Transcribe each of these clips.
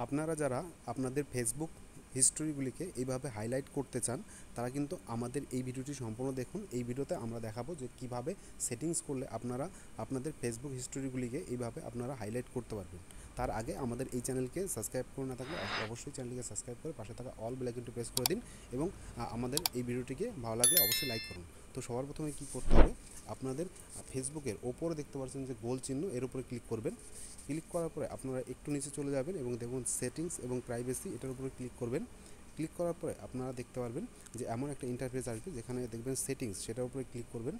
আপনারা যারা আপনাদের ফেসবুক হিস্টোরিগুলিকে এইভাবে হাইলাইট করতে চান তারা কিন্তু আমাদের এই ভিডিওটি সম্পূর্ণ দেখুন। এই ভিডিওতে আমরা দেখাবো যে কিভাবে সেটিংস করলে আপনারা আপনাদের ফেসবুক হিস্টোরিগুলিকে এইভাবে আপনারা হাইলাইট করতে পারবেন। তার আগে আমাদের এই চ্যানেলকে সাবস্ক্রাইব করে না থাকলে অবশ্যই চ্যানেলটিকে সাবস্ক্রাইব করে পাশে থাকা অল বেল আইকনটি প্রেস করে দিন এবং আমাদের এই ভিডিওটিকে ভালো লাগলে অবশ্যই লাইক করুন। তো সবার প্রথমে কী করতে হবে, আপনাদের ফেসবুকের ওপরে দেখতে পাচ্ছেন যে গোল চিহ্ন, এর উপরে ক্লিক করবেন। ক্লিক করার পরে আপনারা একটু নিচে চলে যাবেন এবং দেখুন সেটিংস এবং প্রাইভেসি, এটার উপরে ক্লিক করবেন। ক্লিক করার পরে আপনারা দেখতে পারবেন যে এমন একটা ইন্টারফেস আসবে যেখানে দেখবেন সেটিংস, সেটার উপরে ক্লিক করবেন।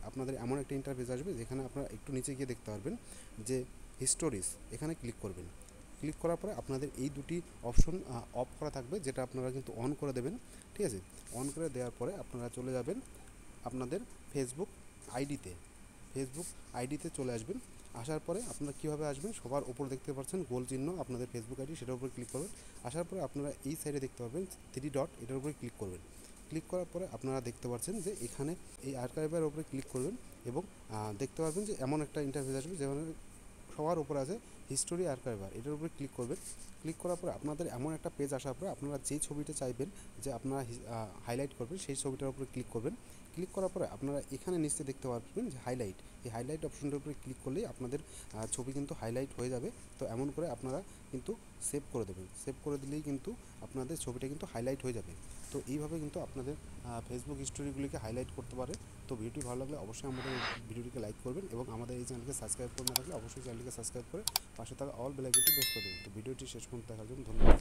আপনাদের এমন একটা ইন্টারফেস আসবে যেখানে আপনারা একটু নিচে গিয়ে দেখতে পারবেন যে হিস্টোরিজ, এখানে ক্লিক করবেন। ক্লিক করার পরে আপনাদের এই দুটি অপশন অফ করা থাকবে, যেটা আপনারা কিন্তু অন করে দেবেন। ঠিক আছে, অন করে দেওয়ার পরে আপনারা চলে যাবেন আপনাদের ফেসবুক আইডিতে চলে আসবেন। আসার পরে আপনারা কীভাবে আসবেন, সবার উপর দেখতে পাচ্ছেন গোল চিহ্ন আপনাদের ফেসবুক আইডি, সেটার উপরে ক্লিক করবেন। আসার পরে আপনারা এই সাইডে দেখতে পাবেন 3 ডট, এটার উপরে ক্লিক করবেন। ক্লিক করার পরে আপনারা দেখতে পাচ্ছেন যে এখানে এই আর্কাইভের উপরে ক্লিক করবেন এবং দেখতে পারবেন যে এমন একটা ইন্টারফেস আসবে যেখানে সবার উপরে আছে হিস্টোরি আর্কাইভার, এটার উপরে ক্লিক করবেন। ক্লিক করার পরে আপনাদের এমন একটা পেজ আসার পরে আপনারা যেই ছবিটা চাইবেন যে আপনারা হাইলাইট করবেন, সেই ছবিটার উপরে ক্লিক করবেন। ক্লিক করার পরে আপনারা এখানে নিচে দেখতে পারবেন যে হাইলাইট, এই হাইলাইট অপশনটার উপরে ক্লিক করলেই আপনাদের ছবি কিন্তু হাইলাইট হয়ে যাবে। তো এমন করে আপনারা কিন্তু সেভ করে দেবেন, সেভ করে দিলেই কিন্তু আপনাদের ছবিটা কিন্তু হাইলাইট হয়ে যাবে। তো এইভাবে কিন্তু আপনাদের ফেসবুক হিস্টোরিগুলিকে হাইলাইট করতে পারে। তো ভিডিওটি ভালো লাগলে অবশ্যই আমাদের ভিডিওটিকে লাইক করবেন এবং আমাদের এই চ্যানেলকে সাবস্ক্রাইব করে না থাকলে অবশ্যই চ্যানেলটিকে সাবস্ক্রাইব করে পাশে থাকা অল বেল আইকনটি প্রেস করে দেবেন। তো ভিডিওটি শেষ পর্যন্ত দেখার জন্য ধন্যবাদ।